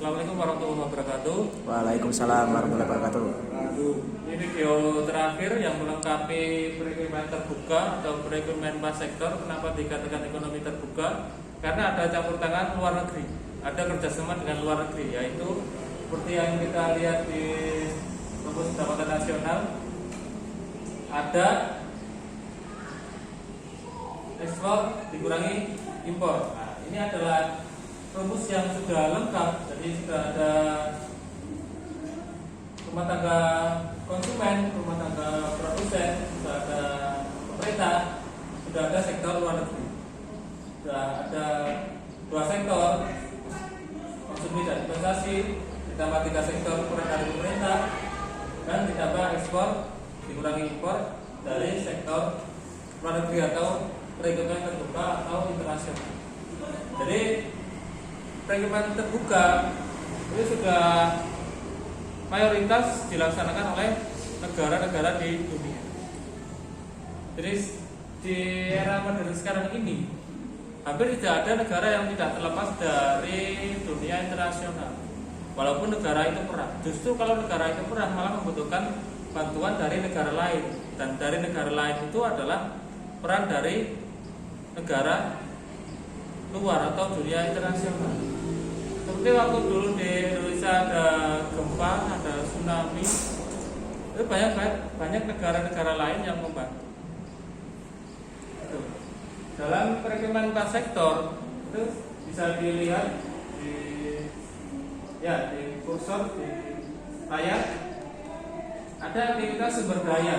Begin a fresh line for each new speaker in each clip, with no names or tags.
Assalamualaikum warahmatullahi wabarakatuh.
Waalaikumsalam warahmatullahi wabarakatuh.
Ini video terakhir yang melengkapi perekonomian terbuka atau perekonomian pas sektor. Kenapa dikatakan ekonomi terbuka? Karena ada campur tangan luar negeri, ada kerjasama dengan luar negeri, yaitu seperti yang kita lihat di rumus pendapatan nasional, ada ekspor dikurangi impor. Nah, ini adalah rumus yang sudah lengkap, jadi sudah ada rumah tangga konsumen, rumah tangga produsen, sudah ada pemerintah, sudah ada sektor luar negeri, sudah ada dua sektor, konsumsi dan investasi, ditambah 3 sektor kurang dari pemerintah, dan ditambah ekspor dikurangi impor dari sektor luar negeri atau perekonomian terbuka atau internasional. Jadi perekonomian terbuka itu sudah mayoritas dilaksanakan oleh negara-negara di dunia. Jadi di era modern sekarang ini hampir tidak ada negara yang tidak terlepas dari dunia internasional. Walaupun negara itu perang, justru kalau negara itu perang malah membutuhkan bantuan dari negara lain, dan dari negara lain itu adalah peran dari negara luar atau dunia internasional. Seperti waktu dulu di Indonesia ada gempa, ada tsunami, itu banyak negara-negara lain yang membantu. Dalam perekonomian pas sektor itu bisa dilihat di kursor di layar, ada aktivitas sumber daya.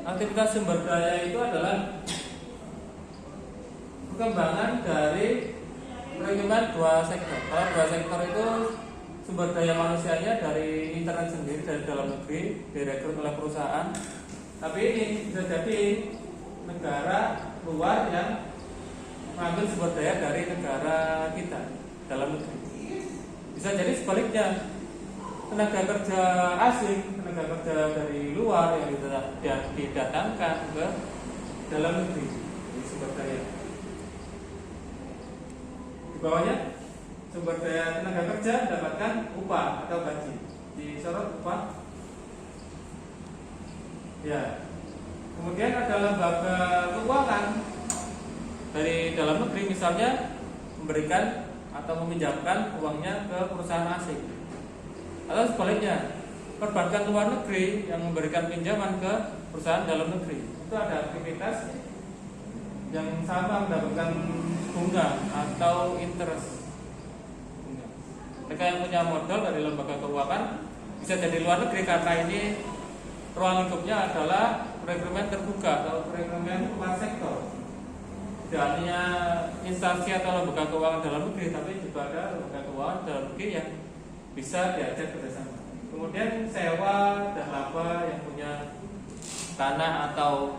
Aktivitas sumber daya itu adalah perkembangan dari perekonomian dua sektor. Kalau dua sektor itu sumber daya manusianya dari internet sendiri, dari dalam negeri, direkrut oleh perusahaan. Tapi ini bisa jadi negara luar yang mengambil sumber daya dari negara kita dalam negeri. Bisa jadi sebaliknya, tenaga kerja asing, tenaga kerja dari luar yang didatangkan ke dalam negeri, di sumber daya. Di bawahnya sumber daya tenaga kerja mendapatkan upah atau gaji. Disorot upah. Ya. Kemudian ada lembaga keuangan dari dalam negeri, misalnya memberikan atau meminjamkan uangnya ke perusahaan asing. Atau sebaliknya, perbankan luar negeri yang memberikan pinjaman ke perusahaan dalam negeri. Itu ada aktivitas yang sama mendapatkan bunga atau interest. Mereka yang punya modal dari lembaga keuangan bisa jadi luar negeri, karena ini ruang lingkupnya adalah perekonomian terbuka atau perekonomian pas sektor. Tidak hanya instansi atau lembaga keuangan dalam negeri, tapi juga ada lembaga keuangan dalam negeri yang bisa diajak kerjasama. Kemudian sewa dan laba yang punya tanah atau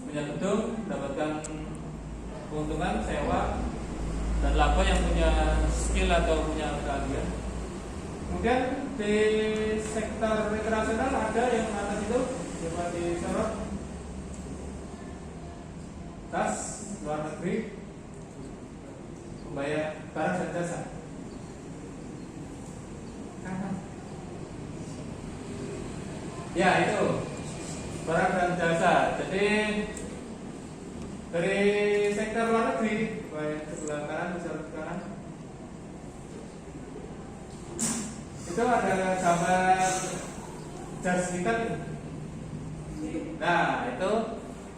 punya gedung mendapatkan keuntungan sewa, dan laba yang punya skill atau punya keahlian. Kemudian di sektor internasional ada yang atas itu coba disorot, tas luar negeri, membayar barang dan jasa. Ya, itu barang dan jasa. Jadi dari sektor luar negeri, baik sebelah kanan, sebelah kanan, itu ada gambar jas hitam. Nah, itu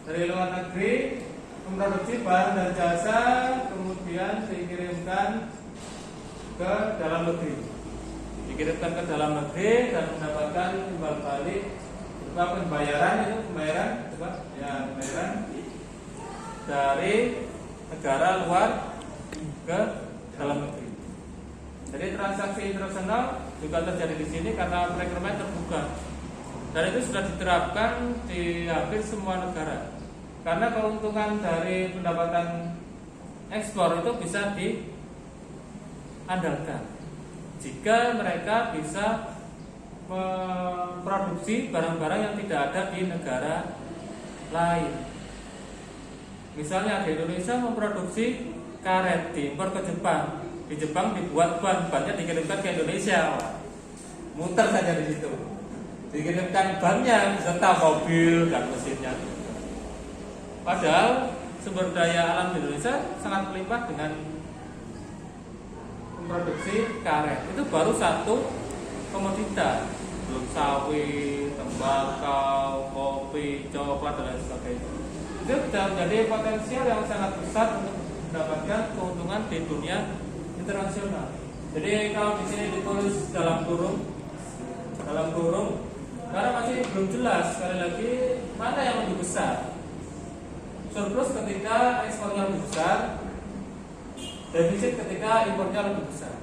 dari luar negeri memproduksi barang dan jasa, kemudian dikirimkan ke dalam negeri, dikirimkan ke dalam negeri dan mendapatkan timbal balik berupa pembayaran. Itu pembayaran, coba ya, pembayaran dari negara luar ke dalam negeri. Jadi transaksi internasional juga terjadi di sini karena perekonomian terbuka, dan itu sudah diterapkan di hampir semua negara. Karena keuntungan dari pendapatan ekspor itu bisa diandalkan jika mereka bisa memproduksi barang-barang yang tidak ada di negara lain. Misalnya di Indonesia memproduksi karet diimpor ke Jepang, Di Jepang dibuat bannya dikirimkan ke Indonesia, Pak. Muter saja di situ. Dikirimkan bannya beserta mobil dan mesinnya. Padahal sumber daya alam di Indonesia sangat melimpah dengan memproduksi karet. Itu baru satu komoditas, belum sawit, tembakau, kopi, coklat dan lain sebagainya. Itu bisa menjadi potensial yang sangat besar untuk mendapatkan keuntungan di dunia internasional. Jadi kalau di sini ditulis dalam kurung, karena masih belum jelas sekali lagi mana yang lebih besar. Surplus ketika ekspornya lebih besar, defisit ketika impornya lebih besar.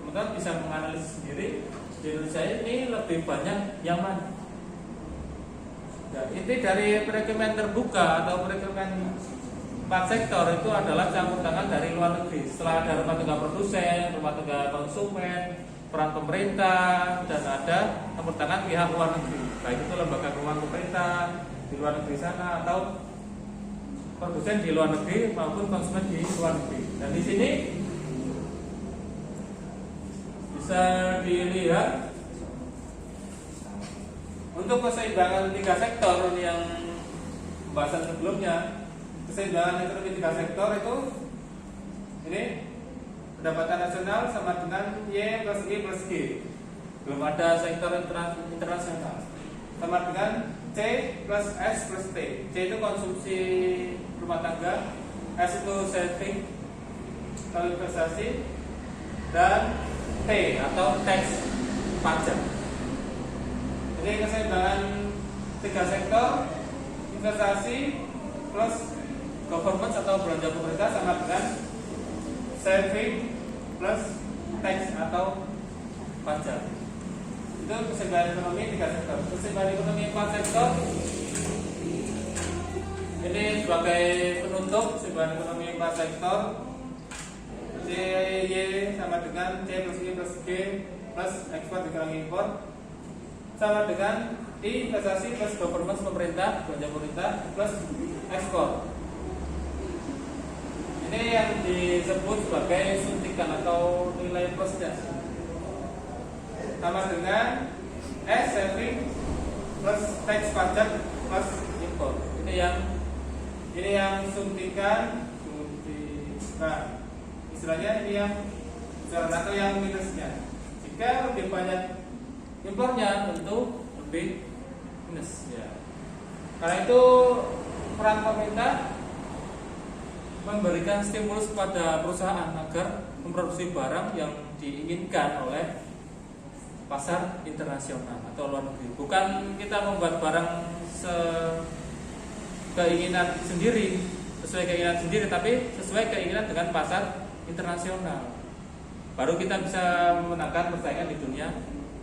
Teman-teman bisa menganalisis sendiri di Indonesia ini lebih banyak yang mana. Nah, inti dari perekonomian terbuka atau perekonomian 4 sektor itu adalah campur tangan dari luar negeri. Setelah ada rumah tangga produsen, rumah tangga konsumen, peran pemerintah, dan ada campur tangan pihak luar negeri. Baik itu lembaga keuangan pemerintah di luar negeri sana atau produsen di luar negeri maupun konsumen di luar negeri. Dan di sini bisa dilihat untuk keseimbangan 3 sektor ini yang pembahasan sebelumnya. Keseimbangan ekonomi 3 sektor itu ini pendapatan nasional sama dengan Y plus I plus G. Belum ada sektor internasional. Sama dengan C plus S plus T. C itu konsumsi rumah tangga, S itu saving atau investasi, dan T atau tax pajak. Jadi keseimbangan 3 sektor, investasi plus government atau belanja pemerintah sama dengan saving plus tax atau pajak. Itu keseimbangan ekonomi 3 sektor. Keseimbangan ekonomi 4 sektor ini sebagai penutup keseimbangan ekonomi 4 sektor. C Y sama dengan C plus I plus G plus ekspor dikurangi impor sama dengan I investasi plus government pemerintah, belanja pemerintah plus ekspor. Ini yang disebut sebagai suntikan atau nilai plusnya. Sama dengan S saving plus tax pajak plus impor. Ini yang suntikan. Istilahnya ini yang besaran atau yang minusnya. Jika lebih banyak impornya tentu lebih minus ya. Karena itu peran pemerintah memberikan stimulus kepada perusahaan agar memproduksi barang yang diinginkan oleh pasar internasional atau luar negeri. Bukan kita membuat barang keinginan sendiri, sesuai keinginan sendiri, tapi sesuai keinginan dengan pasar internasional. Baru kita bisa memenangkan persaingan di dunia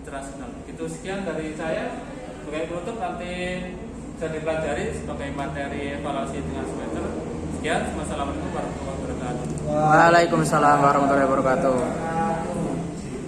internasional. Itu sekian dari saya. Sebagai penutup nanti bisa dipelajari sebagai materi evaluasi tengah semester. Sekian, wassalamualaikum warahmatullahi wabarakatuh.
Waalaikumsalam warahmatullahi wabarakatuh.